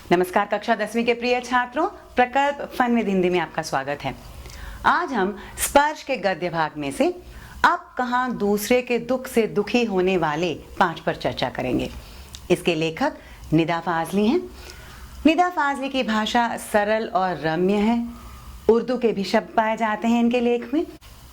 नमस्कार कक्षा 10वीं के प्रिय छात्रों, प्रकल्प फन विद हिंदी में आपका स्वागत है। आज हम स्पर्श के गद्य भाग में से अब कहां दूसरे के दुख से दुखी होने वाले पाठ पर चर्चा करेंगे। इसके लेखक निदा फाजली हैं। निदा फाजली की भाषा सरल और रम्य है। उर्दू के भी शब्द पाए जाते हैं इनके लेख में।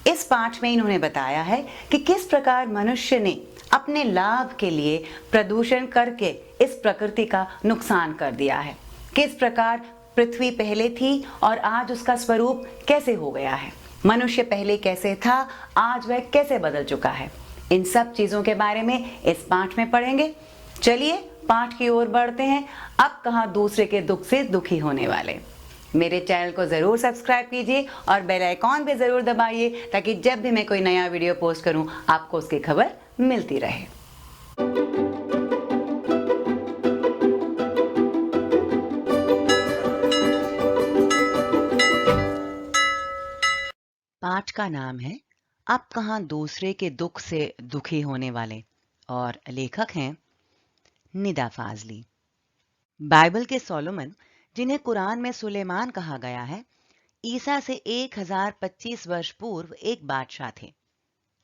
इस पाठ में इन्होंने बताया है कि किस प्रकार मनुष्य ने अपने लाभ के लिए प्रदूषण करके इस प्रकृति का नुकसान कर दिया है। किस प्रकार पृथ्वी पहले थी और आज उसका स्वरूप कैसे हो गया है। मनुष्य पहले कैसे था, आज वह कैसे बदल चुका है। इन सब चीजों के बारे में इस पाठ में पढ़ेंगे। चलिए पाठ की ओर बढ़ते हैं। अब कहां दूसरे के दुख से दुखी होने वाले। मेरे चैनल को जरूर सब्सक्राइब कीजिए और बेल आइकॉन भी जरूर दबाइए ताकि जब भी मैं कोई नया वीडियो पोस्ट करूं आपको उसकी खबर मिलती रहे। पाठ का नाम है अब कहां दूसरे के दुख से दुखी होने वाले और लेखक हैं निदा फाजली। बाइबल के सोलोमन, जिन्हें कुरान में सुलेमान कहा गया है, ईसा से 1025 वर्ष पूर्व एक बादशाह थे।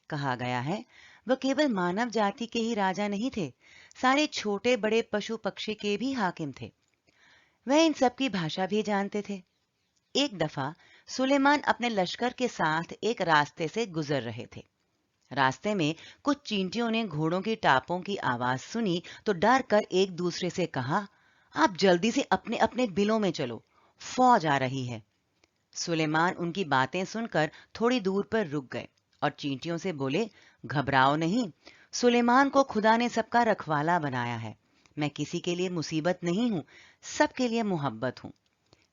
कहा गया है वह केवल मानव जाति के ही राजा नहीं थे, सारे छोटे बड़े पशु पक्षी के भी हाकिम थे। वह इन सब की भाषा भी जानते थे। एक दफा सुलेमान अपने लश्कर के साथ एक रास्ते से गुजर रहे थे। रास्ते में कुछ चींटियों ने घोड़ों की टापों की आवाज सुनी तो डर कर एक दूसरे से कहा, आप जल्दी से अपने अपने बिलों में चलो, फौज आ रही है। सुलेमान उनकी बातें सुनकर थोड़ी दूर पर रुक गए और चींटियों से बोले, घबराओ नहीं, सुलेमान को खुदा ने सबका रखवाला बनाया है। मैं किसी के लिए मुसीबत नहीं हूं, सबके लिए मोहब्बत हूं।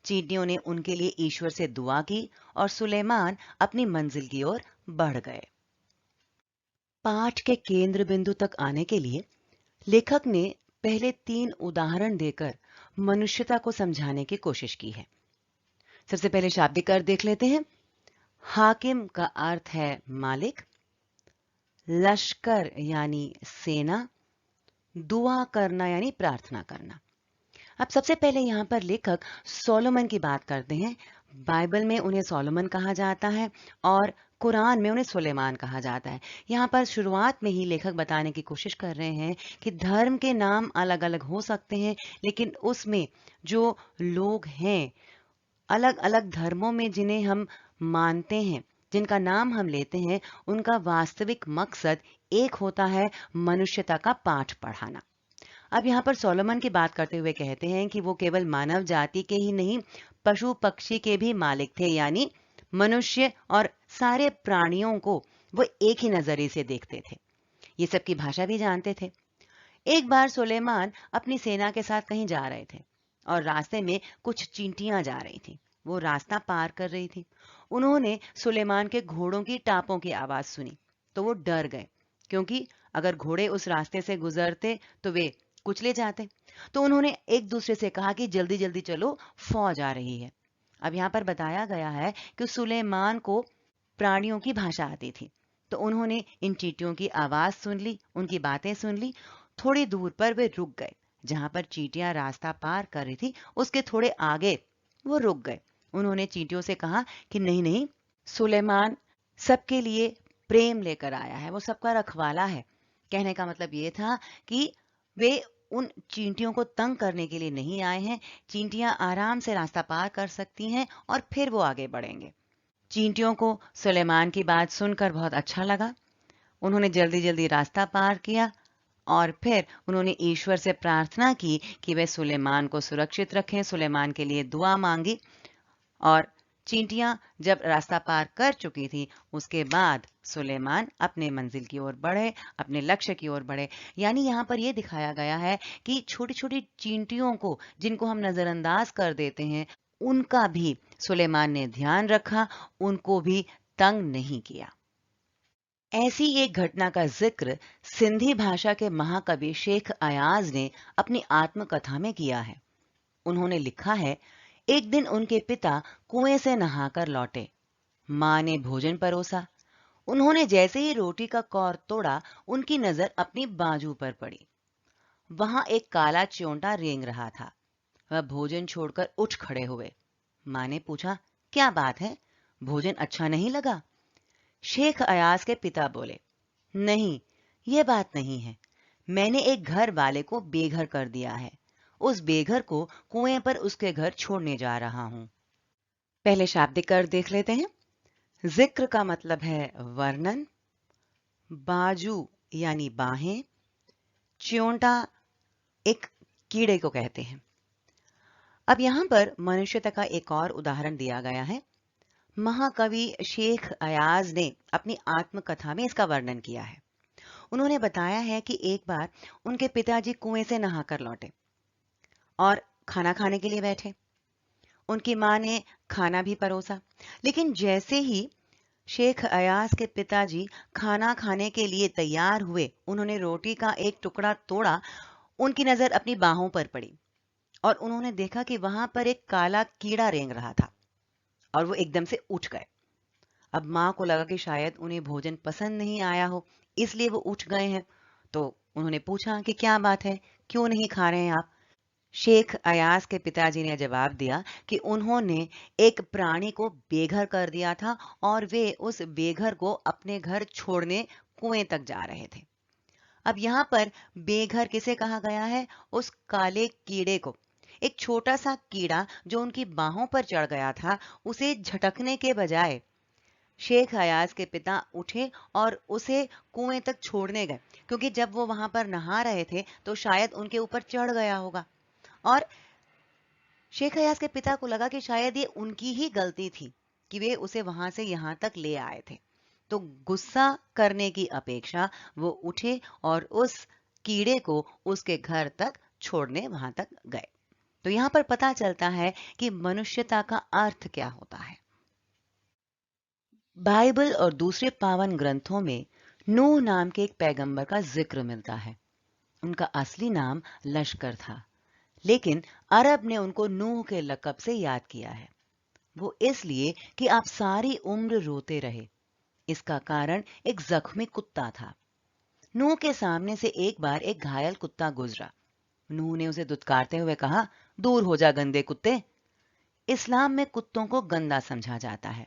चींटियों ने उनके लिए ईश्वर से दुआ की और सुलेमान अपनी मंजिल की ओर बढ़ गए। पाठ के केंद्र बिंदु तक आने के लिए लेखक ने पहले 3 उदाहरण देकर मनुष्यता को समझाने की कोशिश की है। सबसे पहले शाब्दिक अर्थ देख लेते हैं। हाकिम का अर्थ है मालिक, लश्कर यानी सेना, दुआ करना यानी प्रार्थना करना। अब सबसे पहले यहां पर लेखक सोलोमन की बात करते हैं। बाइबल में उन्हें सोलोमन कहा जाता है और कुरान में उन्हें सुलेमान कहा जाता है। यहाँ पर शुरुआत में ही लेखक बताने की कोशिश कर रहे हैं कि धर्म के नाम अलग अलग हो सकते हैं, लेकिन उसमें जो लोग हैं अलग अलग धर्मों में जिन्हें हम मानते हैं, जिनका नाम हम लेते हैं, उनका वास्तविक मकसद एक होता है, मनुष्यता का पाठ पढ़ाना। अब यहाँ पर सोलोमन की बात करते हुए कहते हैं कि वो केवल मानव जाति के ही नहीं, पशु पक्षी के भी मालिक थे, यानी मनुष्य और सारे प्राणियों को वो एक ही नजरिए से देखते थे। ये सब की भाषा भी जानते थे। एक बार सुलेमान अपनी सेना के साथ कहीं जा रहे थे और रास्ते में कुछ चींटियां जा रही थी। वो रास्ता पार कर रही थी। उन्होंने सुलेमान के घोड़ों की टापों की आवाज सुनी तो वो डर गए, क्योंकि अगर घोड़े उस रास्ते से गुजरते तो वे कुचले जाते। तो उन्होंने एक दूसरे से कहा कि जल्दी जल्दी चलो, फौज आ रही है। अब यहाँ पर बताया गया है कि सुलेमान को प्राणियों की भाषा आती थी, तो उन्होंने इन चींटियों की आवाज सुन ली, उनकी बातें सुन ली। थोड़ी दूर पर वे रुक गए। जहां पर चींटियां रास्ता पार कर रही थी उसके थोड़े आगे वो रुक गए। उन्होंने चींटियों से कहा कि नहीं नहीं, सुलेमान सबके लिए प्रेम लेकर आया है, वो सबका रखवाला है। कहने का मतलब ये था कि वे उन चींटियों को तंग करने के लिए नहीं आए हैं। चींटियां आराम से रास्ता पार कर सकती हैं और फिर वो आगे बढ़ेंगे। चींटियों को सुलेमान की बात सुनकर बहुत अच्छा लगा। उन्होंने जल्दी जल्दी रास्ता पार किया और फिर उन्होंने ईश्वर से प्रार्थना की कि वे सुलेमान को सुरक्षित रखें, सुलेमान के लिए दुआ मांगी। और चींटियां जब रास्ता पार कर चुकी थी, उसके बाद सुलेमान अपने मंजिल की ओर बढ़े, अपने लक्ष्य की ओर बढ़े। यानी यहाँ पर यह दिखाया गया है कि छोटी छोटी चींटियों को, जिनको हम नजरअंदाज कर देते हैं, उनका भी सुलेमान ने ध्यान रखा, उनको भी तंग नहीं किया। ऐसी एक घटना का जिक्र सिंधी भाषा के महाकवि शेख अयाज ने अपनी आत्मकथा में किया है। उन्होंने लिखा है, एक दिन उनके पिता कुएं से नहाकर लौटे। मां ने भोजन परोसा। उन्होंने जैसे ही रोटी का कौर तोड़ा, उनकी नजर अपनी बाजू पर पड़ी। वहां एक काला च्योंटा रेंग रहा था। वह भोजन छोड़कर उठ खड़े हुए। माँ ने पूछा, क्या बात है, भोजन अच्छा नहीं लगा? शेख अयाज के पिता बोले, नहीं, यह बात नहीं है। मैंने एक घर वाले को बेघर कर दिया है। उस बेघर को कुएं पर उसके घर छोड़ने जा रहा हूं। पहले शाब्दिक अर्थ देख लेते हैं। जिक्र का मतलब है वर्णन, बाजू यानी बाहें, च्योंटा एक कीड़े को कहते हैं। अब यहां पर मनुष्यता का एक और उदाहरण दिया गया है। महाकवि शेख अयाज ने अपनी आत्मकथा में इसका वर्णन किया है। उन्होंने बताया है कि एक बार उनके पिताजी कुएं से नहाकर लौटे और खाना खाने के लिए बैठे। उनकी मां ने खाना भी परोसा, लेकिन जैसे ही शेख अयाज के पिताजी खाना खाने के लिए तैयार हुए, उन्होंने रोटी का एक टुकड़ा तोड़ा। उनकी नजर अपनी बाहों पर पड़ी और उन्होंने देखा कि वहां पर एक काला कीड़ा रेंग रहा था और वो एकदम से उठ गए। अब माँ को लगा कि शायद उन्हें भोजन पसंद नहीं आया हो, इसलिए वो उठ गए हैं। तो उन्होंने पूछा कि क्या बात है, क्यों नहीं खा रहे हैं आप? शेख अयाज के पिताजी ने जवाब दिया कि उन्होंने एक प्राणी को बेघर कर दिया था और वे उस बेघर को अपने घर छोड़ने कुएं तक जा रहे थे। अब यहाँ पर बेघर किसे कहा गया है? उस काले कीड़े को। एक छोटा सा कीड़ा जो उनकी बाहों पर चढ़ गया था, उसे झटकने के बजाय शेख अयाज के पिता उठे और उसे कुएं तक छोड़ने गए, क्योंकि जब वो वहां पर नहा रहे थे तो शायद उनके ऊपर चढ़ गया होगा। और शेख अयाज के पिता को लगा कि शायद ये उनकी ही गलती थी कि वे उसे वहां से यहां तक ले आए थे। तो गुस्सा करने की अपेक्षा वो उठे और उस कीड़े को उसके घर तक छोड़ने वहां तक गए। तो यहां पर पता चलता है कि मनुष्यता का अर्थ क्या होता है। बाइबल और दूसरे पावन ग्रंथों में नूह नाम के एक पैगंबर का जिक्र मिलता है। उनका असली नाम लश्कर था, लेकिन अरब ने उनको नूह के लक़ब से याद किया है। वो इसलिए कि आप सारी उम्र रोते रहे। इसका कारण एक जख्मी कुत्ता था। नूह के सामने से एक बार एक घायल कुत्ता गुजरा। नूह ने उसे दुत्कारते हुए कहा, दूर हो जा गंदे कुत्ते। इस्लाम में कुत्तों को गंदा समझा जाता है।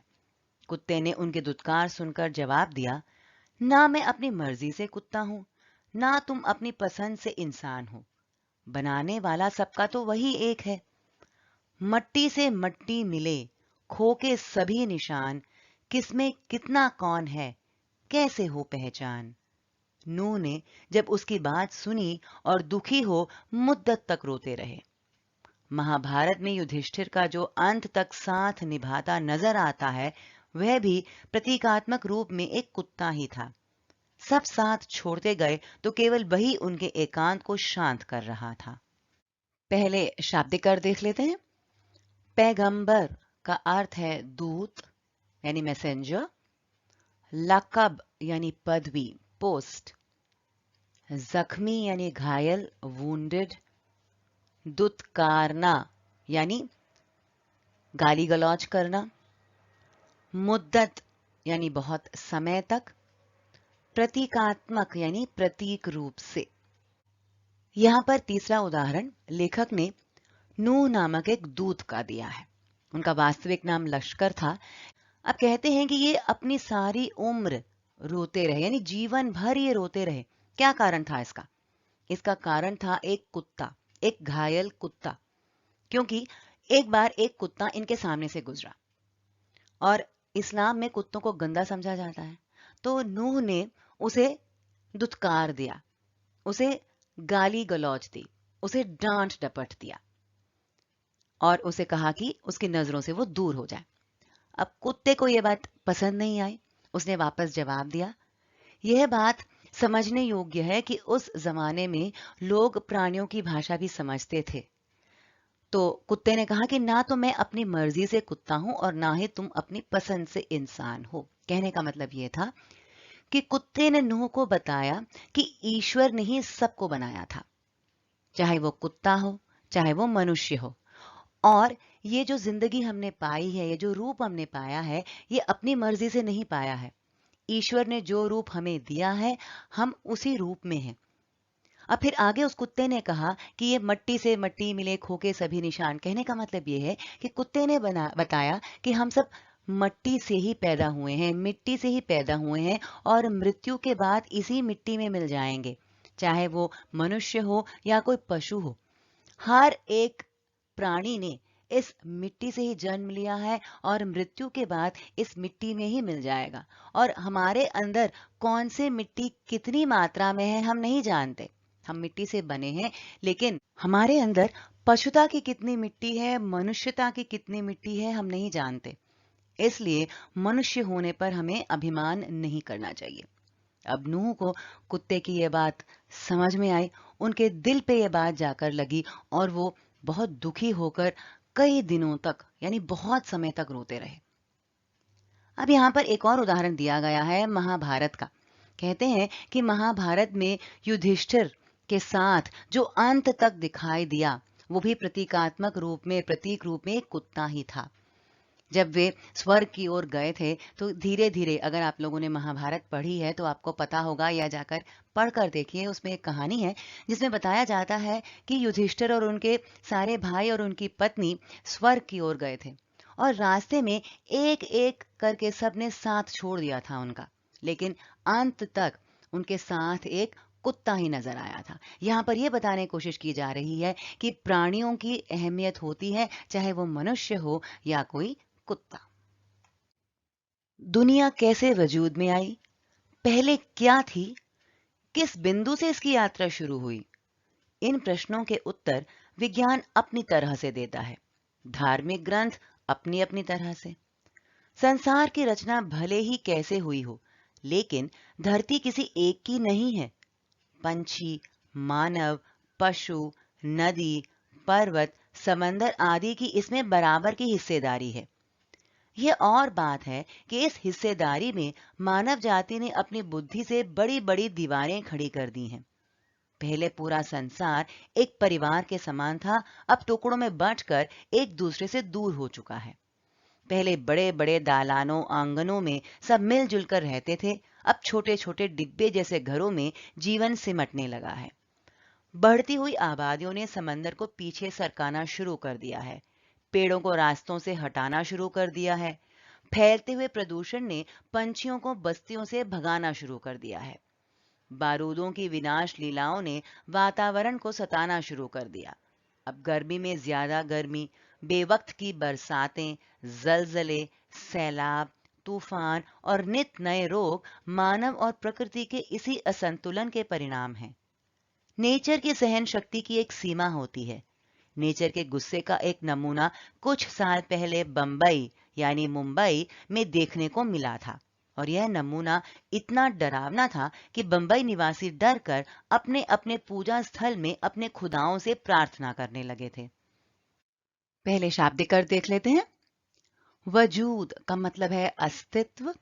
कुत्ते ने उनके दुत्कार सुनकर जवाब दिया, ना मैं अपनी मर्जी से कुत्ता हूं, ना तुम अपनी पसंद से इंसान हो। बनाने वाला सबका तो वही एक है। मट्टी से मट्टी मिले, खो के सभी निशान, किसमें कितना कौन है, कैसे हो पहचान। नूह ने जब उसकी बात सुनी और दुखी हो मुद्दत तक रोते रहे। महाभारत में युधिष्ठिर का जो अंत तक साथ निभाता नजर आता है, वह भी प्रतीकात्मक रूप में एक कुत्ता ही था। सब साथ छोड़ते गए तो केवल वही उनके एकांत को शांत कर रहा था। पहले शाब्दिक अर्थ देख लेते हैं। पैगंबर का अर्थ है दूत यानी मैसेंजर, लक़ब यानी पदवी पोस्ट, जख्मी यानी घायल वुंडेड, दुत्कारना यानी गाली गलौज करना, मुद्दत यानी बहुत समय तक, प्रतीकात्मक यानी प्रतीक रूप से। यहां पर तीसरा उदाहरण लेखक ने नूह नामक एक दूत का दिया है। उनका वास्तविक नाम लश्कर था। अब कहते हैं कि ये अपनी सारी उम्र रोते रहे, यानी जीवन भर ये रोते रहे। क्या कारण था इसका? इसका कारण था एक कुत्ता, एक घायल कुत्ता। क्योंकि एक बार एक कुत्ता इनके सामने से गुजरा और इस्लाम में कुत्तों को गंदा समझा जाता है, तो नूह ने उसे दुत्कार दिया, उसे गाली गलौज दी, उसे डांट डपट दिया और उसे कहा कि उसकी नजरों से वो दूर हो जाए। अब कुत्ते को यह बात पसंद नहीं आई। उसने वापस जवाब दिया। यह बात समझने योग्य है कि उस जमाने में लोग प्राणियों की भाषा भी समझते थे। तो कुत्ते ने कहा कि ना तो मैं अपनी मर्जी से कुत्ता हूं और ना ही तुम अपनी पसंद से इंसान हो। कहने का मतलब यह था कि कुत्ते ने नूह को बताया कि ईश्वर ने ही सबको बनाया था, चाहे वो कुत्ता हो चाहे वो मनुष्य हो। और ये जो जिंदगी हमने पाई है, ये जो रूप हमने पाया है, ये अपनी मर्जी से नहीं पाया है। ईश्वर ने जो रूप हमें दिया है, हम उसी रूप में हैं। अब फिर आगे उस कुत्ते ने कहा कि ये मट्टी से मट्टी मिले खो के सभी निशान। कहने का मतलब ये है कि कुत्ते ने बताया कि हम सब मट्टी से ही पैदा हुए हैं, मिट्टी से ही पैदा हुए हैं और मृत्यु के बाद इसी मिट्टी में मिल जाएंगे, चाहे वो मनुष्य हो या कोई पशु हो। हर एक प्राणी ने इस मिट्टी से ही जन्म लिया है और मृत्यु के बाद इस मिट्टी में ही मिल जाएगा। और हमारे अंदर कौन से मिट्टी कितनी मात्रा में है हम नहीं जानते। हम मिट्टी से बने हैं, लेकिन हमारे अंदर पशुता की कितनी मिट्टी है, मनुष्यता की कितनी मिट्टी है हम नहीं जानते। इसलिए मनुष्य होने पर हमें अभिमान नहीं करना चाहिए। अब नूह को कुत्ते की यह बात समझ में आई, उनके दिल पे यह बात जाकर लगी और वो बहुत दुखी होकर कई दिनों तक यानी बहुत समय तक रोते रहे। अब यहाँ पर एक और उदाहरण दिया गया है महाभारत का। कहते हैं कि महाभारत में युधिष्ठिर के साथ जो अंत तक दिखाई दिया वो भी प्रतीकात्मक रूप में, प्रतीक रूप में एक कुत्ता ही था। जब वे स्वर्ग की ओर गए थे तो धीरे धीरे, अगर आप लोगों ने महाभारत पढ़ी है तो आपको पता होगा, या जाकर पढ़कर देखिए, उसमें एक कहानी है जिसमें बताया जाता है कि युधिष्ठिर और उनके सारे भाई और उनकी पत्नी स्वर्ग की ओर गए थे और रास्ते में एक एक करके सबने साथ छोड़ दिया था उनका, लेकिन अंत तक उनके साथ एक कुत्ता ही नजर आया था। यहाँ पर यह बताने की कोशिश की जा रही है कि प्राणियों की अहमियत होती है, चाहे वो मनुष्य हो या कोई कुत्ता। दुनिया कैसे वजूद में आई, पहले क्या थी, किस बिंदु से इसकी यात्रा शुरू हुई, इन प्रश्नों के उत्तर विज्ञान अपनी तरह से देता है, धार्मिक ग्रंथ अपनी अपनी तरह से। संसार की रचना भले ही कैसे हुई हो, लेकिन धरती किसी एक की नहीं है। पंछी, मानव, पशु, नदी, पर्वत, समंदर आदि की इसमें बराबर की हिस्सेदारी है। यह और बात है कि इस हिस्सेदारी में मानव जाति ने अपनी बुद्धि से बड़ी बड़ी दीवारें खड़ी कर दी हैं। पहले पूरा संसार एक परिवार के समान था, अब टुकड़ों में बांटकर एक दूसरे से दूर हो चुका है। पहले बड़े बड़े दालानों, आंगनों में सब मिलजुल कर रहते थे, अब छोटे छोटे डिब्बे जैसे घरों में जीवन सिमटने लगा है। बढ़ती हुई आबादियों ने समंदर को पीछे सरकाना शुरू कर दिया है, पेड़ों को रास्तों से हटाना शुरू कर दिया है, फैलते हुए प्रदूषण ने पंछियों को बस्तियों से भगाना शुरू कर दिया है, बारूदों की विनाश लीलाओं ने वातावरण को सताना शुरू कर दिया। अब गर्मी में ज्यादा गर्मी, बेवक्त की बरसातें, जलजले, सैलाब, तूफान और नित नए रोग मानव और प्रकृति के इसी असंतुलन के परिणाम हैं। नेचर की सहन शक्ति की एक सीमा होती है। नेचर के गुस्से का एक नमूना कुछ साल पहले बंबई यानी मुंबई में देखने को मिला था और यह नमूना इतना डरावना था कि बंबई निवासी डरकर अपने अपने पूजा स्थल में अपने खुदाओं से प्रार्थना करने लगे थे। पहले शाब्दिक अर्थ देख लेते हैं। वजूद का मतलब है अस्तित्व,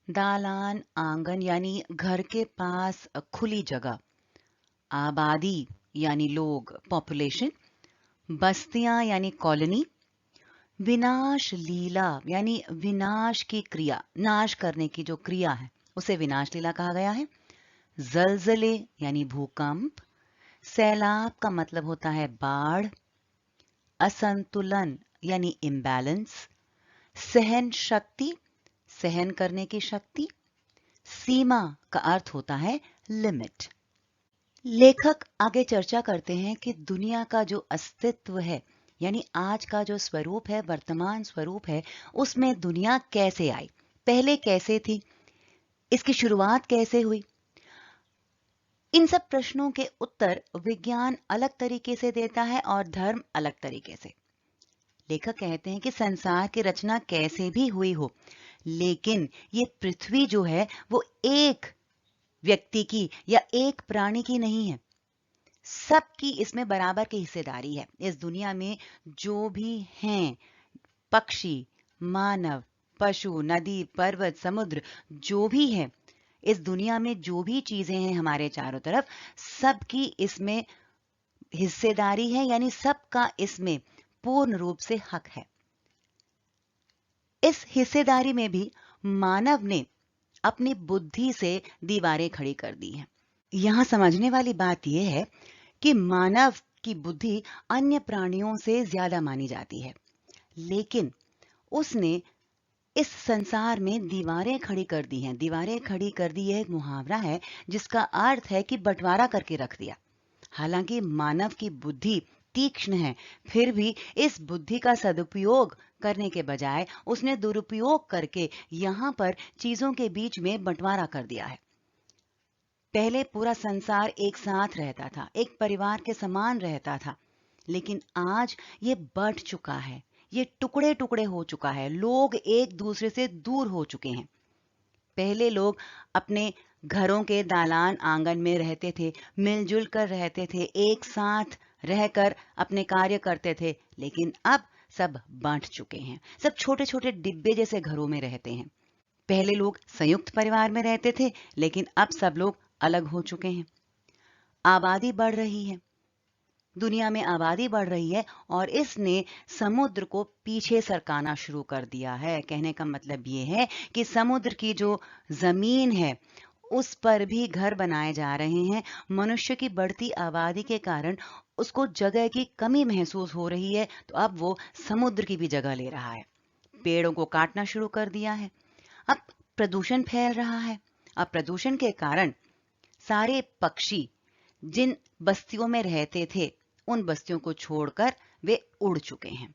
दालान, आंगन यानी घर के पास खुली जगह, आबादी यानी लोग, पॉपुलेशन, बस्तियां यानी कॉलोनी, विनाश लीला यानी विनाश की क्रिया, नाश करने की जो क्रिया है उसे विनाश लीला कहा गया है, जलजले यानी भूकंप, सैलाब का मतलब होता है बाढ़, असंतुलन यानी इम्बैलेंस, सहन शक्ति, सहन करने की शक्ति, सीमा का अर्थ होता है लिमिट। लेखक आगे चर्चा करते हैं कि दुनिया का जो अस्तित्व है यानी आज का जो स्वरूप है, वर्तमान स्वरूप है, उसमें दुनिया कैसे आई, पहले कैसे थी, इसकी शुरुआत कैसे हुई। इन सब प्रश्नों के उत्तर विज्ञान अलग तरीके से देता है और धर्म अलग तरीके से। लेखक कहते हैं कि संसार की रचना कैसे भी हुई हो, लेकिन ये पृथ्वी जो है वो एक व्यक्ति की या एक प्राणी की नहीं है, सबकी इसमें बराबर की हिस्सेदारी है। इस दुनिया में जो भी हैं, पक्षी, मानव, पशु, नदी, पर्वत, समुद्र, जो भी है, इस दुनिया में जो भी चीजें हैं हमारे चारों तरफ, सबकी इसमें हिस्सेदारी है, यानी सबका इसमें पूर्ण रूप से हक है। इस हिस्सेदारी में भी मानव ने अपनी बुद्धि से दीवारें खड़ी कर दी हैं। यहाँ समझने वाली बात यह है कि मानव की बुद्धि अन्य प्राणियों से ज्यादा मानी जाती है, लेकिन उसने इस संसार में दीवारें खड़ी कर दी हैं। दीवारें खड़ी कर दी, यह एक मुहावरा है जिसका अर्थ है कि बंटवारा करके रख दिया। हालांकि मानव की बुद्धि तीक्ष्ण है, फिर भी इस बुद्धि का सदुपयोग करने के बजाय उसने दुरुपयोग करके यहाँ पर चीजों के बीच में बंटवारा कर दिया है। पहले पूरा संसार एक साथ रहता था, एक परिवार के समान रहता था, लेकिन आज ये बढ़ चुका है, ये टुकड़े टुकड़े हो चुका है। लोग एक दूसरे से दूर हो चुके हैं। पहले लोग अपने घरों के दालान आंगन में रहते थे, मिलजुल कर रहते थे, एक साथ रहकर अपने कार्य करते थे, लेकिन अब सब बांट चुके हैं। सब छोटे छोटे डिब्बे जैसे घरों में रहते हैं। पहले लोग संयुक्त परिवार में रहते थे, लेकिन अब सब लोग अलग हो चुके हैं। आबादी बढ़ रही है, दुनिया में आबादी बढ़ रही है, और इसने समुद्र को पीछे सरकाना शुरू कर दिया है। कहने का मतलब ये है कि समुद्र की जो जमीन है उस पर भी घर बनाए जा रहे हैं। मनुष्य की बढ़ती आबादी के कारण उसको जगह की कमी महसूस हो रही है, तो अब वो समुद्र की भी जगह ले रहा है। पेड़ों को काटना शुरू कर दिया है। अब प्रदूषण फैल रहा है। अब प्रदूषण के कारण सारे पक्षी जिन बस्तियों में रहते थे, उन बस्तियों को छोड़कर वे उड़ चुके हैं।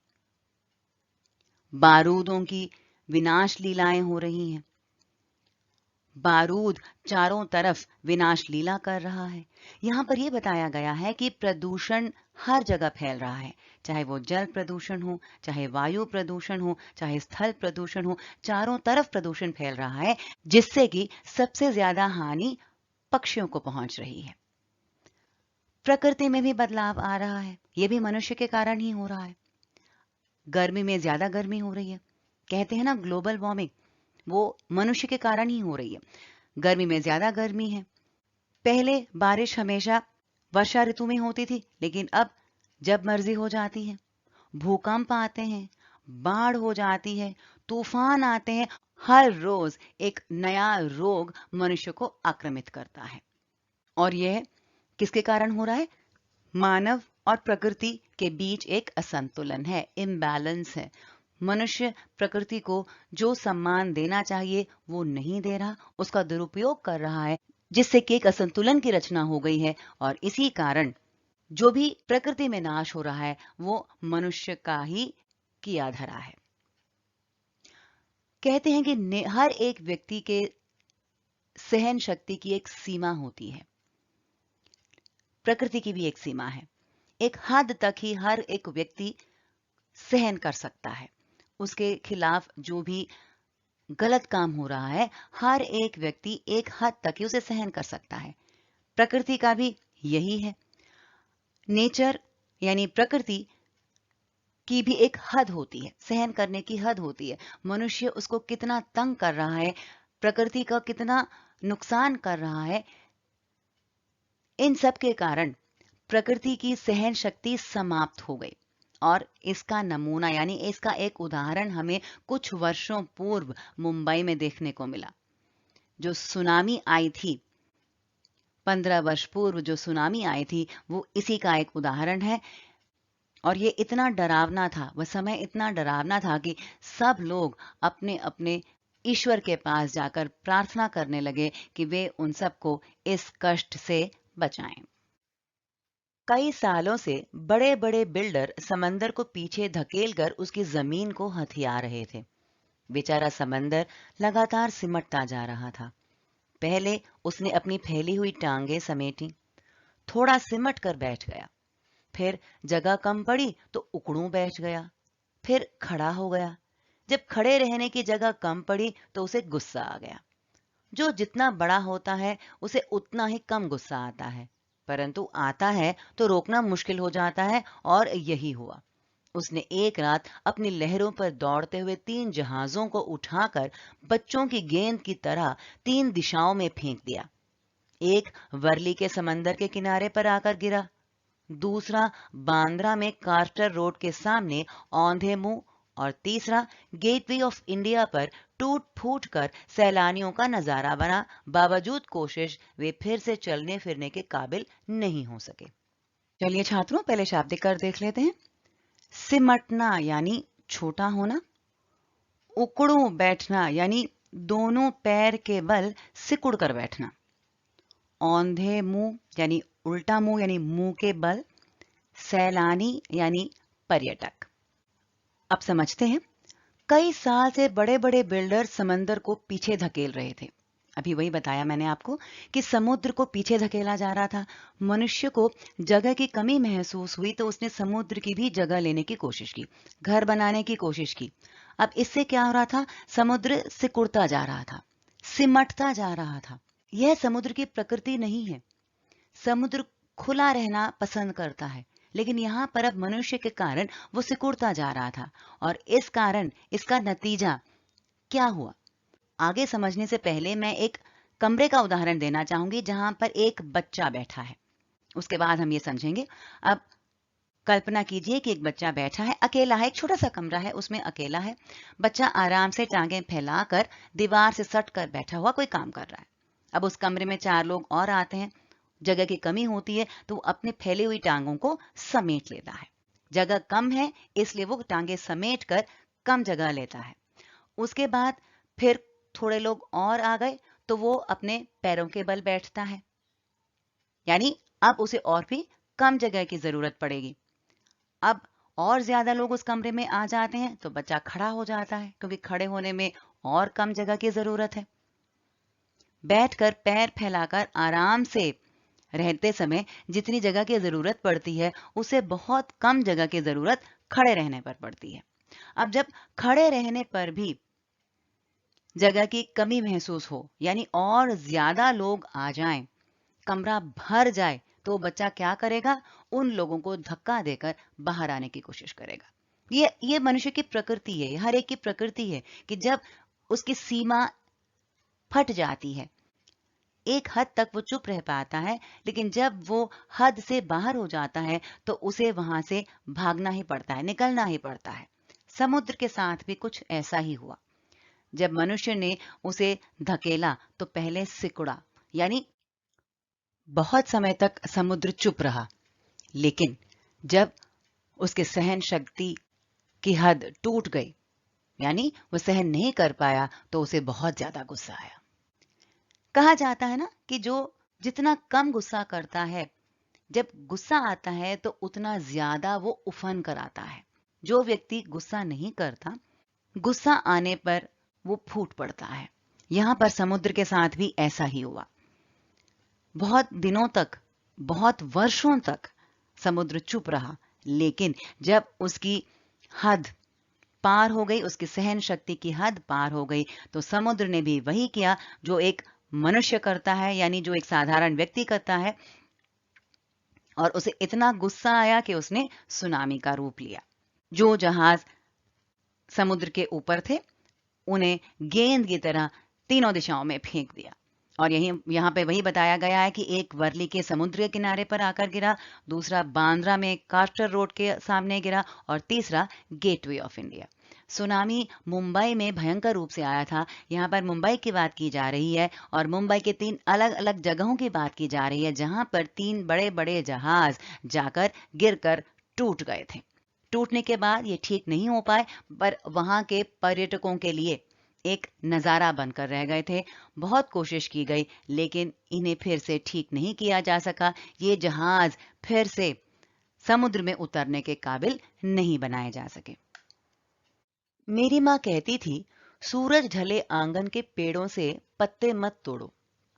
बारूदों की विनाश लीलाएं हो रही हैं। बारूद चारों तरफ विनाश लीला कर रहा है। यहाँ पर यह बताया गया है कि प्रदूषण हर जगह फैल रहा है, चाहे वो जल प्रदूषण हो, चाहे वायु प्रदूषण हो, चाहे स्थल प्रदूषण हो, चारों तरफ प्रदूषण फैल रहा है, जिससे कि सबसे ज्यादा हानि पक्षियों को पहुंच रही है। प्रकृति में भी बदलाव आ रहा है, यह भी मनुष्य के कारण ही हो रहा है। गर्मी में ज्यादा गर्मी हो रही है। कहते हैं ना ग्लोबल वार्मिंग, वो मनुष्य के कारण ही हो रही है। गर्मी में ज्यादा गर्मी है। पहले बारिश हमेशा वर्षा ऋतु में होती थी, लेकिन अब जब मर्जी हो जाती है। भूकंप आते हैं, बाढ़ हो जाती है, तूफान आते हैं। हर रोज एक नया रोग मनुष्य को आक्रमित करता है, और यह किसके कारण हो रहा है? मानव और प्रकृति के बीच एक असंतुलन है, इम्बैलेंस है। मनुष्य प्रकृति को जो सम्मान देना चाहिए वो नहीं दे रहा, उसका दुरुपयोग कर रहा है, जिससे कि एक असंतुलन की रचना हो गई है। और इसी कारण जो भी प्रकृति में नाश हो रहा है वो मनुष्य का ही किया धरा है। कहते हैं कि हर एक व्यक्ति के सहन शक्ति की एक सीमा होती है, प्रकृति की भी एक सीमा है। एक हद तक ही हर एक व्यक्ति सहन कर सकता है। उसके खिलाफ जो भी गलत काम हो रहा है, हर एक व्यक्ति एक हद तक ही उसे सहन कर सकता है। प्रकृति का भी यही है। नेचर यानी प्रकृति की भी एक हद होती है, सहन करने की हद होती है। मनुष्य उसको कितना तंग कर रहा है, प्रकृति का कितना नुकसान कर रहा है, इन सब के कारण प्रकृति की सहन शक्ति समाप्त हो गई। और इसका नमूना यानी इसका एक उदाहरण हमें कुछ वर्षों पूर्व मुंबई में देखने को मिला। जो सुनामी आई थी, 15 वर्ष पूर्व जो सुनामी आई थी, वो इसी का एक उदाहरण है। और ये इतना डरावना था, वह समय इतना डरावना था कि सब लोग अपने अपने ईश्वर के पास जाकर प्रार्थना करने लगे कि वे उन सबको इस कष्ट से बचाएं। कई सालों से बड़े बड़े बिल्डर समंदर को पीछे धकेलकर उसकी जमीन को हथिया रहे थे। बेचारा समंदर लगातार सिमटता जा रहा था। पहले उसने अपनी फैली हुई टांगें समेटी, थोड़ा सिमट कर बैठ गया। फिर जगह कम पड़ी तो उकड़ू बैठ गया। फिर खड़ा हो गया। जब खड़े रहने की जगह कम पड़ी तो उसे गुस्सा आ गया। जो जितना बड़ा होता है उसे उतना ही कम गुस्सा आता है, परंतु आता है तो रोकना मुश्किल हो जाता है, और यही हुआ। उसने एक रात अपनी लहरों पर दौड़ते हुए 3 जहाजों को उठाकर बच्चों की गेंद की तरह 3 दिशाओं में फेंक दिया। एक वर्ली के समंदर के किनारे पर आकर गिरा, दूसरा बांद्रा में कार्टर रोड के सामने औंधे मुंह और तीसरा, गेटवे ऑफ इंडिया पर टूट फूट कर सैलानियों का नजारा बना, बावजूद कोशिश वे फिर से चलने फिरने के काबिल नहीं हो सके। चलिए छात्रों, पहले शाब्दिक कर देख लेते हैं। सिमटना यानी छोटा होना, उकड़ू बैठना यानी दोनों पैर के बल सिकुड़ कर बैठना, औंधे मुंह यानी उल्टा मुंह यानी मुंह के बल, सैलानी यानी पर्यटक। अब समझते हैं। कई साल से बड़े बड़े बिल्डर समंदर को पीछे धकेल रहे थे। अभी वही बताया मैंने आपको कि समुद्र को पीछे धकेला जा रहा था। मनुष्य को जगह की कमी महसूस हुई तो उसने समुद्र की भी जगह लेने की कोशिश की, घर बनाने की कोशिश की। अब इससे क्या हो रहा था? समुद्र सिकुड़ता जा रहा था, सिमटता जा रहा था। यह समुद्र की प्रकृति नहीं है। समुद्र खुला रहना पसंद करता है, लेकिन यहाँ पर अब मनुष्य के कारण वो सिकुड़ता जा रहा था। और इस कारण इसका नतीजा क्या हुआ, आगे समझने से पहले मैं एक कमरे का उदाहरण देना चाहूंगी जहां पर एक बच्चा बैठा है। उसके बाद हम ये समझेंगे। अब कल्पना कीजिए कि एक बच्चा बैठा है, अकेला है, एक छोटा सा कमरा है, उसमें अकेला है। बच्चा आराम से टांगें फैलाकर दीवार से सट कर बैठा हुआ कोई काम कर रहा है। अब उस कमरे में 4 लोग और आते हैं। जगह की कमी होती है तो वो अपने फैली हुई टांगों को समेट लेता है। जगह कम है इसलिए वो टांगे समेट कर कम जगह लेता है। उसके बाद फिर थोड़े लोग और आ गए तो वो अपने पैरों के बल बैठता है, यानी अब उसे और भी कम जगह की जरूरत पड़ेगी। अब और ज्यादा लोग उस कमरे में आ जाते हैं तो बच्चा खड़ा हो जाता है, क्योंकि खड़े होने में और कम जगह की जरूरत है। बैठकर पैर फैलाकर आराम से रहते समय जितनी जगह की जरूरत पड़ती है उसे बहुत कम जगह की जरूरत खड़े रहने पर पड़ती है। अब जब खड़े रहने पर भी जगह की कमी महसूस हो, यानी और ज्यादा लोग आ जाएं, कमरा भर जाए, तो बच्चा क्या करेगा? उन लोगों को धक्का देकर बाहर आने की कोशिश करेगा। ये मनुष्य की प्रकृति है, हर एक की प्रकृति है कि जब उसकी सीमा फट जाती है, एक हद तक वो चुप रह पाता है, लेकिन जब वो हद से बाहर हो जाता है तो उसे वहां से भागना ही पड़ता है, निकलना ही पड़ता है। समुद्र के साथ भी कुछ ऐसा ही हुआ। जब मनुष्य ने उसे धकेला तो पहले सिकुड़ा, यानी बहुत समय तक समुद्र चुप रहा, लेकिन जब उसके सहन शक्ति की हद टूट गई, यानी वो सहन नहीं कर पाया, तो उसे बहुत ज्यादा गुस्सा आया। कहा जाता है ना कि जो जितना कम गुस्सा करता है, जब गुस्सा आता है तो उतना ज्यादा वो उफन कर आता है। जो व्यक्ति गुस्सा नहीं करता, गुस्सा आने पर वो फूट पड़ता है। यहां पर समुद्र के साथ भी ऐसा ही हुआ। बहुत दिनों तक, बहुत वर्षों तक समुद्र चुप रहा, लेकिन जब उसकी हद पार हो गई, उसकी सहन शक्ति की हद पार हो गई, तो समुद्र ने भी वही किया जो एक मनुष्य करता है, यानी जो एक साधारण व्यक्ति करता है। और उसे इतना गुस्सा आया कि उसने सुनामी का रूप लिया। जो जहाज समुद्र के ऊपर थे उन्हें गेंद की तरह तीनों दिशाओं में फेंक दिया। और यहाँ पे वही बताया गया है कि एक वर्ली के समुद्र के किनारे पर आकर गिरा, दूसरा बांद्रा में कास्टर रोड के सामने गिरा, और तीसरा gateway of India. Tsunami Mumbai में भयंकर रूप से आया था। यहाँ पर मुंबई की बात की जा रही है और मुंबई के 3 अलग अलग जगहों की बात की जा रही है जहां पर 3 बड़े बड़े जहाज जाकर गिरकर टूट गए थे। टूटने के बाद ये ठीक नहीं हो पाए, पर वहां के पर्यटकों के लिए एक नजारा बनकर रह गए थे। बहुत कोशिश की गई, लेकिन इन्हें फिर से ठीक नहीं किया जा सका। ये जहाज फिर से समुद्र में उतरने के काबिल नहीं बनाए जा सके। मेरी माँ कहती थी, सूरज ढले आंगन के पेड़ों से पत्ते मत तोड़ो,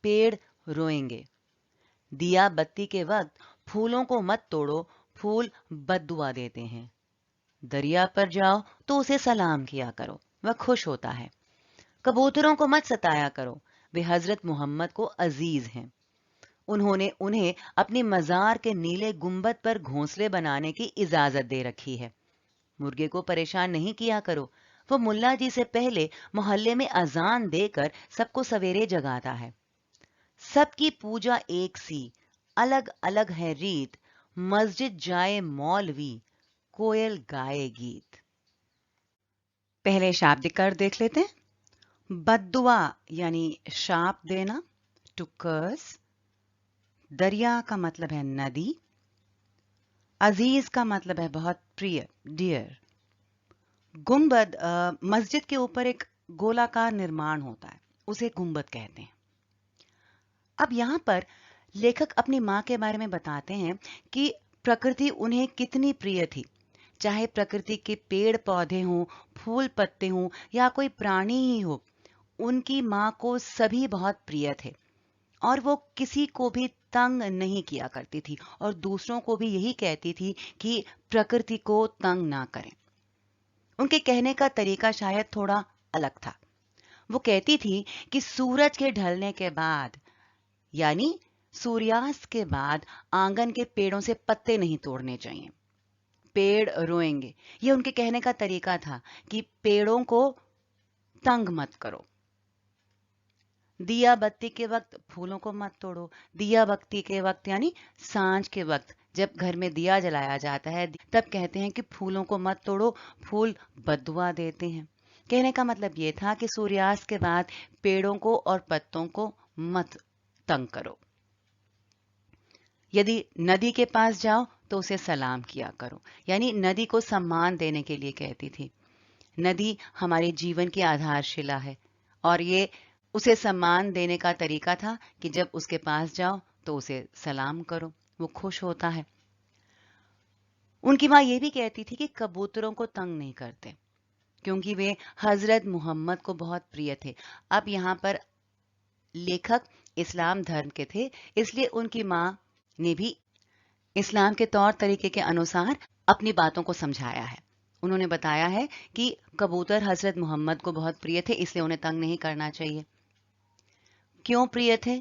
पेड़ रोएंगे। दिया बत्ती के वक्त फूलों को मत तोड़ो, फूल बद्दुआ देते हैं। दरिया पर जाओ तो उसे सलाम किया करो, वह खुश होता है। कबूतरों को मत सताया करो, वे हजरत मोहम्मद को अजीज हैं। उन्होंने उन्हें अपनी मजार के नीले गुंबद पर घोंसले बनाने की इजाजत दे रखी है। मुर्गे को परेशान नहीं किया करो, वो मुल्ला जी से पहले मोहल्ले में अजान देकर सबको सवेरे जगाता है। सबकी पूजा एक सी, अलग अलग है रीत, मस्जिद जाए मौलवी, कोयल गाए गीत। पहले शाब्दिक अर्थ देख लेते हैं। बद्दुआ यानी शाप देना, टू कर्स। दरिया का मतलब है नदी। अजीज का मतलब है बहुत प्रिय, डियर। गुंबद मस्जिद के ऊपर एक गोलाकार निर्माण होता है, उसे गुंबद कहते हैं। अब यहाँ पर लेखक अपनी माँ के बारे में बताते हैं कि प्रकृति उन्हें कितनी प्रिय थी। चाहे प्रकृति के पेड़ पौधे हों, फूल पत्ते हों या कोई प्राणी ही हो, उनकी माँ को सभी बहुत प्रिय थे और वो किसी को भी तंग नहीं किया करती थी और दूसरों को भी यही कहती थी कि प्रकृति को तंग ना करें। उनके कहने का तरीका शायद थोड़ा अलग था। वो कहती थी कि सूरज के ढलने के बाद यानी सूर्यास्त के बाद आंगन के पेड़ों से पत्ते नहीं तोड़ने चाहिए, पेड़ रोएंगे। ये उनके कहने का तरीका था कि पेड़ों को तंग मत करो। दिया बत्ती के वक्त फूलों को मत तोड़ो। दिया बत्ती के वक्त यानी सांझ के वक्त जब घर में दिया जलाया जाता है तब कहते हैं कि फूलों को मत तोड़ो, फूल बददुआ देते हैं। कहने का मतलब ये था कि सूर्यास्त के बाद पेड़ों को और पत्तों को मत तंग करो। यदि नदी के पास जाओ तो उसे सलाम किया करो, यानी नदी को सम्मान देने के लिए कहती थी। नदी हमारे जीवन की आधारशिला है और ये उसे सम्मान देने का तरीका था कि जब उसके पास जाओ तो उसे सलाम करो, वो खुश होता है। उनकी माँ ये भी कहती थी कि कबूतरों को तंग नहीं करते क्योंकि वे हजरत मोहम्मद को बहुत प्रिय थे। अब यहाँ पर लेखक इस्लाम धर्म के थे, इसलिए उनकी माँ ने भी इस्लाम के तौर तरीके के अनुसार अपनी बातों को समझाया है। उन्होंने बताया है कि कबूतर हजरत मोहम्मद को बहुत प्रिय थे, इसलिए उन्हें तंग नहीं करना चाहिए। क्यों प्रिय थे?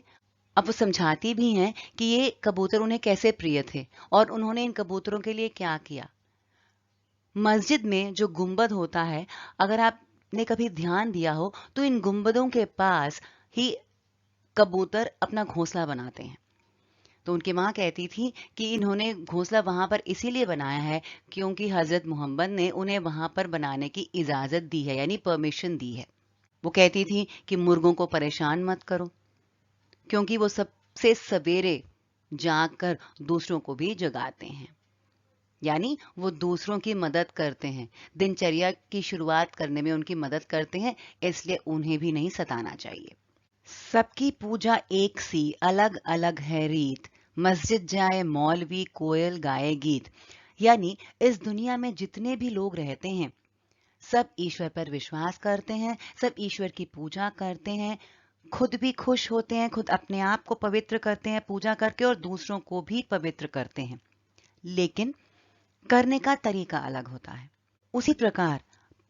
अब वो समझाती भी हैं कि ये कबूतर उन्हें कैसे प्रिय थे और उन्होंने इन कबूतरों के लिए क्या किया। मस्जिद में जो गुंबद होता है, अगर आपने कभी ध्यान दिया हो तो इन गुंबदों के पास ही कबूतर अपना घोंसला बनाते हैं। तो उनकी माँ कहती थी कि इन्होंने घोंसला वहां पर इसीलिए बनाया है क्योंकि हजरत मोहम्मद ने उन्हें वहां पर बनाने की इजाजत दी है, यानी परमिशन दी है। वो कहती थी कि मुर्गों को परेशान मत करो क्योंकि वो सबसे सवेरे जागकर दूसरों को भी जगाते हैं, यानी वो दूसरों की मदद करते हैं, दिनचर्या की शुरुआत करने में उनकी मदद करते हैं, इसलिए उन्हें भी नहीं सताना चाहिए। सबकी पूजा एक सी, अलग अलग है रीत। मस्जिद जाए मौलवी, कोयल गाए गीत। यानी इस दुनिया में जितने भी लोग रहते हैं सब ईश्वर पर विश्वास करते हैं, सब ईश्वर की पूजा करते हैं, खुद भी खुश होते हैं, खुद अपने आप को पवित्र करते हैं पूजा करके और दूसरों को भी पवित्र करते हैं, लेकिन करने का तरीका अलग होता है। उसी प्रकार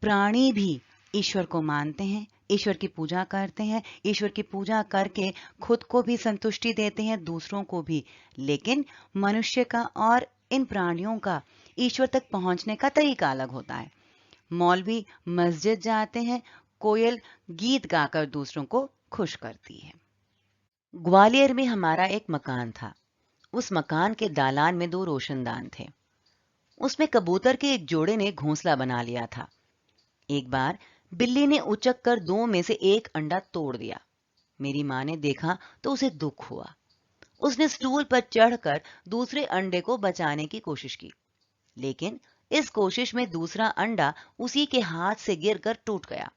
प्राणी भी ईश्वर को मानते हैं, ईश्वर की पूजा करते हैं, ईश्वर की पूजा करके खुद को भी संतुष्टि देते हैं, दूसरों को भी, लेकिन मनुष्य का और इन प्राणियों का ईश्वर तक पहुंचने का तरीका अलग होता है। मौलवी मस्जिद जाते हैं, कोयल गीत गाकर दूसरों को खुश करती है। ग्वालियर में हमारा एक मकान था। उस मकान के दालान में 2 रोशनदान थे। उसमें कबूतर के एक जोड़े ने घोंसला बना लिया था। एक बार बिल्ली ने उचक कर 2 में से एक अंडा तोड़ दिया। मेरी माँ ने देखा तो उसे दुख हुआ। उसने स्टूल पर चढ़कर दूसरे अंडे को बचाने की कोशिश की, लेकिन इस कोशिश में दूसरा अंडा उसी के हाथ से गिरकर टूट गया।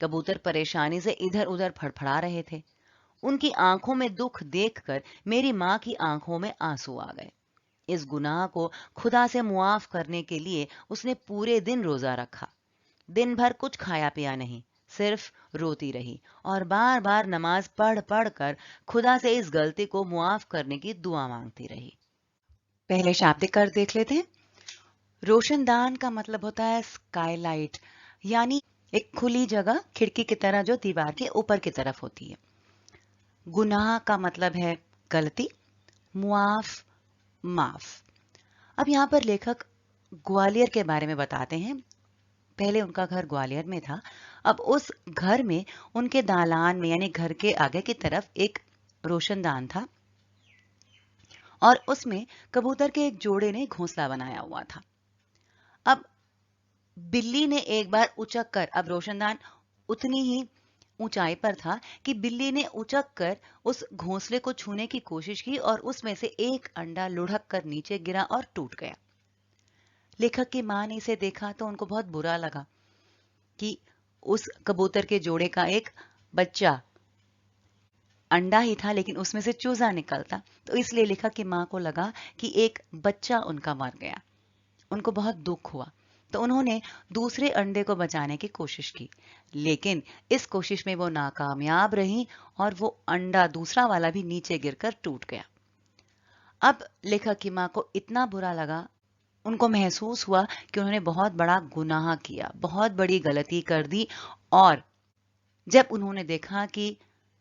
कबूतर परेशानी से इधर-उधर फड़फड़ा रहे थे। उनकी आंखों में दुख देखकर मेरी माँ की आंखों में आंसू आ गए। इस गुनाह को खुदा से मुआफ करने के लिए उसने पूरे दिन रोजा रखा। दिन भर कुछ खाया पिया नहीं, सिर्फ रोती रही और बार बार नमाज पढ़ पढ़ कर खुदा से इस गलती को मुआफ करने की दुआ मांगती रही। पहले शाब्दिक अर्थ देख लेते हैं। रोशनदान का मतलब होता है स्काईलाइट, यानी एक खुली जगह, खिड़की की तरह जो दीवार के ऊपर की तरफ होती है। गुनाह का मतलब है गलती, मुआफ, माफ। अब यहाँ पर लेखक ग्वालियर के बारे में बताते हैं। पहले उनका घर ग्वालियर में था। अब उस घर में उनके दालान में यानी घर के आगे की तरफ एक रोशनदान था और उसमें कबूतर के एक जोड़े ने घोंसला बनाया हुआ था। अब बिल्ली ने एक बार उचक कर, अब रोशनदान उतनी ही ऊंचाई पर था कि बिल्ली ने उचक कर उस घोंसले को छूने की कोशिश की और उसमें से एक अंडा लुढ़क कर नीचे गिरा और टूट गया। लेखक की मां ने इसे देखा तो उनको बहुत बुरा लगा कि उस कबूतर के जोड़े का एक बच्चा अंडा ही था लेकिन उसमें से चूजा निकलता, तो इसलिए लेखक की मां को लगा कि एक बच्चा उनका मर गया। उनको बहुत दुख हुआ, तो उन्होंने दूसरे अंडे को बचाने की कोशिश की, लेकिन इस कोशिश में वो नाकामयाब रही और वो अंडा दूसरा वाला भी नीचे गिरकर टूट गया। अब लेखक की मां को इतना बुरा लगा, उनको महसूस हुआ कि उन्होंने बहुत बड़ा गुनाह किया, बहुत बड़ी गलती कर दी। और जब उन्होंने देखा कि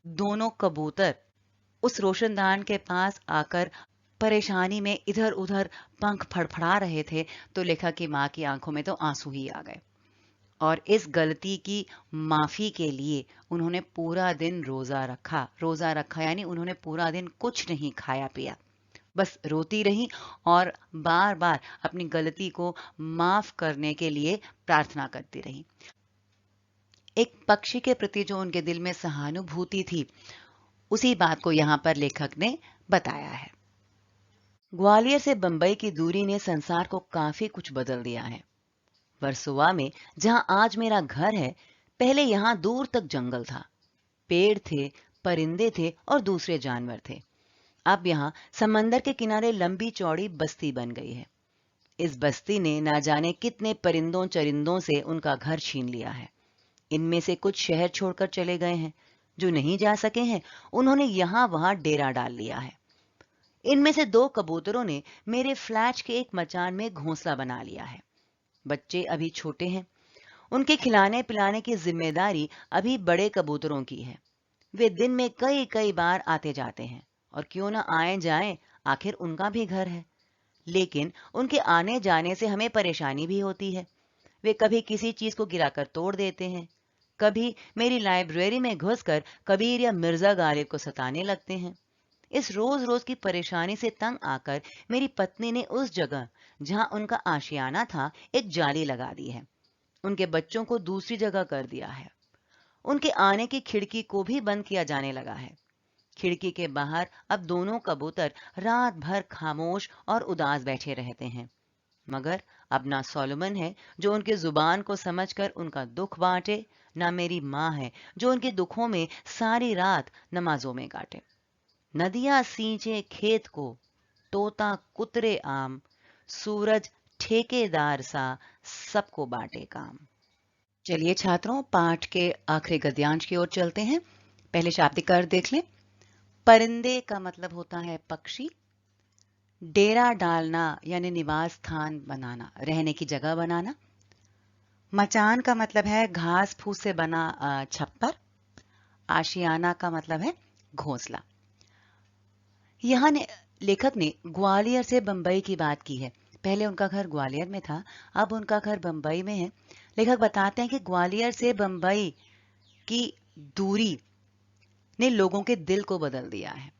दोनों कबूतर उस रोशनदान के पास आकर परेशानी में इधर-उधर पंख फड़फड़ा रहे थे, तो लेखक की मां की आंखों में तो आंसू ही आ गए और इस गलती की माफी के लिए उन्होंने पूरा दिन रोजा रखा। रोजा रखा यानी उन्होंने पूरा दिन कुछ नहीं खाया पिया, बस रोती रही और बार-बार अपनी गलती को माफ करने के लिए प्रार्थना करती रही। एक पक्षी के प्रति जो उनके दिल में सहानुभूति थी, उसी बात को यहाँ पर लेखक ने बताया है। ग्वालियर से बंबई की दूरी ने संसार को काफी कुछ बदल दिया है। वर्सोवा में जहां आज मेरा घर है, पहले यहां दूर तक जंगल था, पेड़ थे, परिंदे थे और दूसरे जानवर थे। अब यहाँ समंदर के किनारे लंबी चौड़ी बस्ती बन गई है। इस बस्ती ने ना जाने कितने परिंदों चरिंदों से उनका घर छीन लिया है। इनमें से कुछ शहर छोड़कर चले गए हैं, जो नहीं जा सके हैं उन्होंने यहाँ वहां डेरा डाल लिया है। इनमें से 2 कबूतरों ने मेरे फ्लैट के एक मचान में घोंसला बना लिया है। बच्चे अभी छोटे हैं, उनके खिलाने पिलाने की जिम्मेदारी अभी बड़े कबूतरों की है। वे दिन में कई कई बार आते जाते हैं और क्यों ना आए जाएं, आखिर उनका भी घर है। लेकिन उनके आने जाने से हमें परेशानी भी होती है। वे कभी किसी चीज को गिराकर तोड़ देते हैं, कभी मेरी लाइब्रेरी में घुसकर कबीर या मिर्जा गालिब को सताने लगते हैं। इस रोज रोज की परेशानी से तंग आकर मेरी पत्नी ने उस जगह जहां उनका आशियाना था एक जाली लगा दी है। उनके बच्चों को दूसरी जगह कर दिया है। उनके आने की खिड़की को भी बंद किया जाने लगा है। खिड़की के बाहर अब दोनों कबूतर रात भर खामोश और उदास बैठे रहते हैं। मगर अब ना सोलोमन है जो उनके जुबान को समझकर उनका दुख बांटे, ना मेरी माँ है जो उनके दुखों में सारी रात नमाजों में काटे। नदियां सींचे खेत को, तोता कुतरे आम, सूरज ठेकेदार सा सबको बांटे काम। चलिए छात्रों, पाठ के आखिरी गद्यांश की ओर चलते हैं। पहले शाब्दिक अर्थ देख लें। परिंदे का मतलब होता है पक्षी। डेरा डालना यानी निवास स्थान बनाना, रहने की जगह बनाना। मचान का मतलब है घास फूस से बना छप्पर। आशियाना का मतलब है घोंसला। यहाँ लेखक ने ग्वालियर से बंबई की बात की है। पहले उनका घर ग्वालियर में था, अब उनका घर बंबई में है। लेखक बताते हैं कि ग्वालियर से बंबई की दूरी ने लोगों के दिल को बदल दिया है।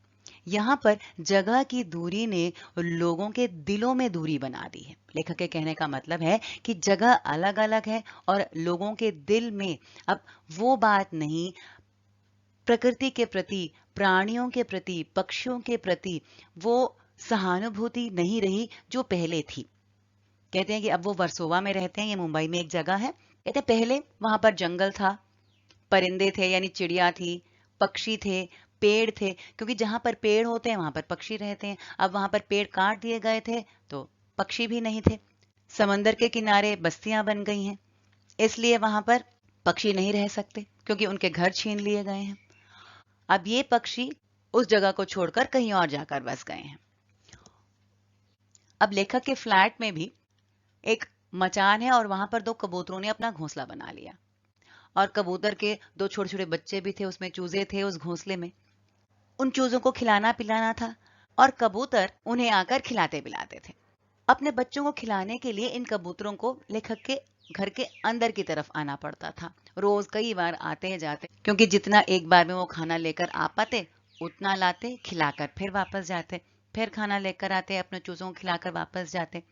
यहाँ पर जगह की दूरी ने लोगों के दिलों में दूरी बना दी है। लेखक के कहने का मतलब है कि जगह अलग अलग है और लोगों के दिल में अब वो बात नहीं, प्रकृति के प्रति, प्राणियों के प्रति, पक्षियों के प्रति वो सहानुभूति नहीं रही जो पहले थी। कहते हैं कि अब वो वर्सोवा में रहते हैं, ये मुंबई में एक जगह है। कहते हैं पहले वहां पर जंगल था, परिंदे थे यानी चिड़िया थी, पक्षी थे, पेड़ थे, क्योंकि जहां पर पेड़ होते हैं वहां पर पक्षी रहते हैं। अब वहां पर पेड़ काट दिए गए थे तो पक्षी भी नहीं थे। समंदर के किनारे बस्तियां बन गई हैं, इसलिए वहां पर पक्षी नहीं रह सकते क्योंकि उनके घर छीन लिए गए हैं। अब ये पक्षी उस जगह को छोड़कर कहीं और जाकर बस गए हैं। अब लेखक के फ्लैट में भी एक मचान है और वहां पर 2 कबूतरों ने अपना घोंसला बना लिया और कबूतर के 2 छोटे छोटे बच्चे भी थे, उसमें चूजे थे उस घोंसले में। उन चूजों को खिलाना पिलाना था और कबूतर उन्हें आकर खिलाते पिलाते थे। अपने बच्चों को खिलाने के लिए इन कबूतरों को लेखक के घर के अंदर की तरफ आना पड़ता था। रोज कई बार आते जाते, क्योंकि जितना एक बार में वो खाना लेकर आ पाते उतना लाते, खिलाकर फिर वापस जाते, फिर खाना लेकर आते, अपने चूजों को खिलाकर वापस जाते।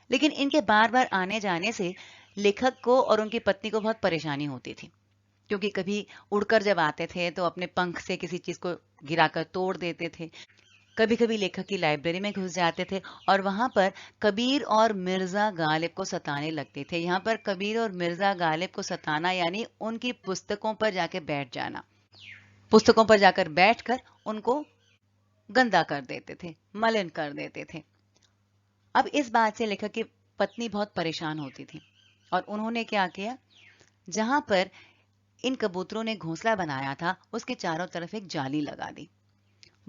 लेकिन इनके बार बार आने जाने से लेखक को और उनकी पत्नी को बहुत परेशानी होती थी, क्योंकि कभी उड़कर जब आते थे तो अपने पंख से किसी चीज को गिराकर तोड़ देते थे। कभी कभी लेखक की लाइब्रेरी में घुस जाते थे और वहां पर कबीर और मिर्जा गालिब को सताने लगते थे। यहाँ पर कबीर और मिर्जा गालिब को सताना यानी उनकी पुस्तकों पर जाके बैठ जाना, पुस्तकों पर जाकर बैठकर उनको गंदा कर देते थे, मलिन कर देते थे। अब इस बात से लेखक की पत्नी बहुत परेशान होती थी और उन्होंने क्या किया, जहां पर इन कबूतरों ने घोंसला बनाया था उसके चारों तरफ एक जाली लगा दी,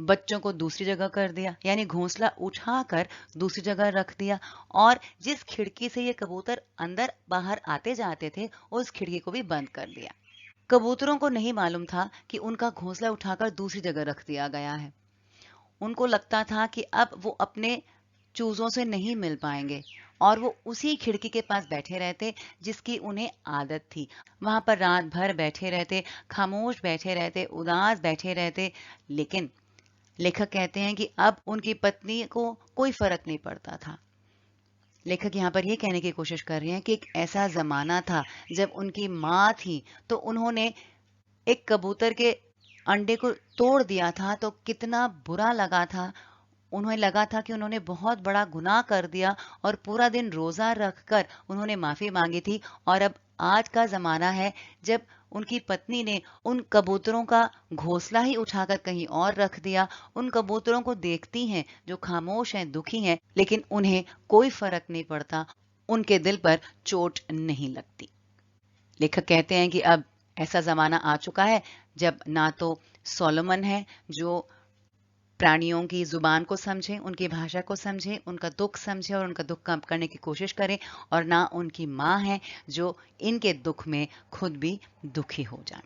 बच्चों को दूसरी जगह कर दिया, यानी घोंसला उठाकर दूसरी जगह रख दिया, और जिस खिड़की से ये कबूतर अंदर बाहर आते जाते थे उस खिड़की को भी बंद कर दिया। कबूतरों को नहीं मालूम था कि उनका घोंसला उठाकर दूसरी जगह रख दिया गया है। उनको लगता था कि अब वो अपने चूजों से नहीं मिल पाएंगे और वो उसी खिड़की के पास बैठे रहते जिसकी उन्हें आदत थी। वहां पर रात भर बैठे रहते, खामोश बैठे रहते, उदास बैठे रहते। लेकिन लेखक कहते हैं कि अब उनकी पत्नी को कोई फर्क नहीं पड़ता था। लेखक यहाँ पर ये कहने की कोशिश कर रहे हैं कि एक ऐसा जमाना था जब उनकी माँ थी तो उन्होंने एक कबूतर के अंडे को तोड़ दिया था तो कितना बुरा लगा था। उन्हें लगा था कि उन्होंने बहुत बड़ा गुनाह कर दिया और पूरा दिन रोजा रखकर उन्होंने माफी मांगी थी। और अब आज का जमाना है जब उनकी पत्नी ने उन कबूतरों का घोंसला ही उठाकर कहीं और रख दिया। उन कबूतरों को देखती हैं जो खामोश हैं, दुखी हैं, लेकिन उन्हें कोई फर्क नहीं पड़ता, उनके दिल पर चोट नहीं लगती। लेखक कहते हैं कि अब ऐसा जमाना आ चुका है जब ना तो सोलोमन है जो प्राणियों की जुबान को समझे, उनकी भाषा को समझे, उनका दुख समझे और उनका दुख कम करने की कोशिश करे, और ना उनकी माँ है जो इनके दुख में खुद भी दुखी हो जाए।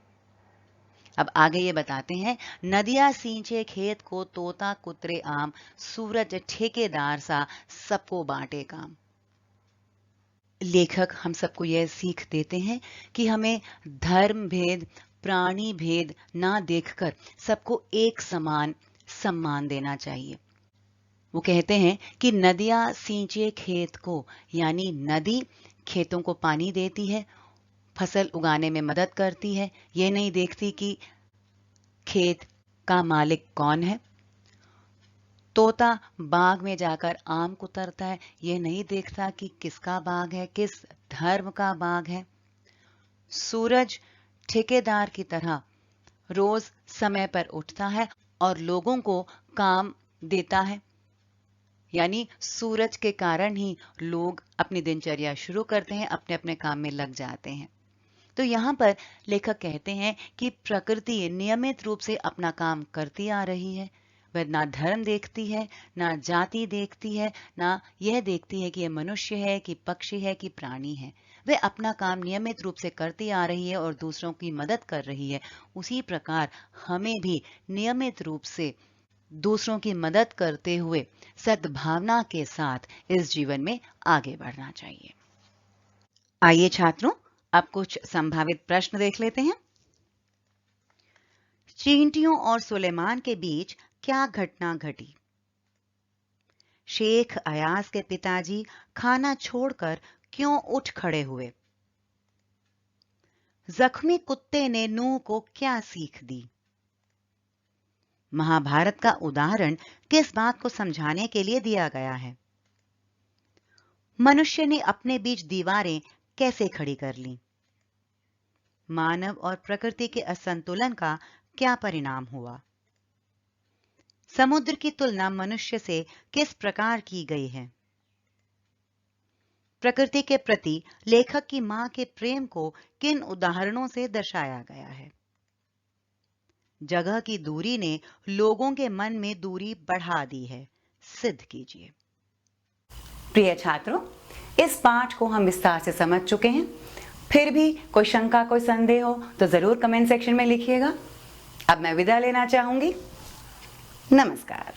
अब आगे ये बताते हैं, नदियां सींचे खेत को, तोता कुतरे आम, सूरज ठेकेदार सा, सबको बांटे काम। लेखक हम सबको यह सीख देते हैं कि हमें धर्म भेद, प्राणी भेद ना देखकर सबको एक समान सम्मान देना चाहिए। वो कहते हैं कि नदियां सींचे खेत को, यानी नदी खेतों को पानी देती है, फसल उगाने में मदद करती है, ये नहीं देखती कि खेत का मालिक कौन है। तोता बाग में जाकर आम कुतरता है, ये नहीं देखता कि किसका बाग है, किस धर्म का बाग है। सूरज ठेकेदार की तरह रोज समय पर उठता है और लोगों को काम देता है, यानी सूरज के कारण ही लोग अपनी दिनचर्या शुरू करते हैं, अपने अपने काम में लग जाते हैं। तो यहाँ पर लेखक कहते हैं कि प्रकृति नियमित रूप से अपना काम करती आ रही है। वह ना धर्म देखती है, ना जाति देखती है, ना यह देखती है कि यह मनुष्य है, कि पक्षी है, कि प्राणी है। वह अपना काम नियमित रूप से करती आ रही है और दूसरों की मदद कर रही है। उसी प्रकार हमें भी नियमित रूप से दूसरों की मदद करते हुए सद्भावना के साथ इस जीवन में आगे बढ़ना चाहिए। आइए छात्रों, अब कुछ संभावित प्रश्न देख लेते हैं। चींटियों और सुलेमान के बीच क्या घटना घटी? शेख अयाज के पिताजी खाना छोड़कर क्यों उठ खड़े हुए? जख्मी कुत्ते ने नूह को क्या सीख दी? महाभारत का उदाहरण किस बात को समझाने के लिए दिया गया है? मनुष्य ने अपने बीच दीवारें कैसे खड़ी कर ली? मानव और प्रकृति के असंतुलन का क्या परिणाम हुआ? समुद्र की तुलना मनुष्य से किस प्रकार की गई है? प्रकृति के प्रति लेखक की मां के प्रेम को किन उदाहरणों से दर्शाया गया है? जगह की दूरी ने लोगों के मन में दूरी बढ़ा दी है, सिद्ध कीजिए। प्रिय छात्रों, इस पाठ को हम विस्तार से समझ चुके हैं। फिर भी कोई शंका, कोई संदेह हो तो जरूर कमेंट सेक्शन में लिखिएगा। अब मैं विदा लेना चाहूंगी। नमस्कार।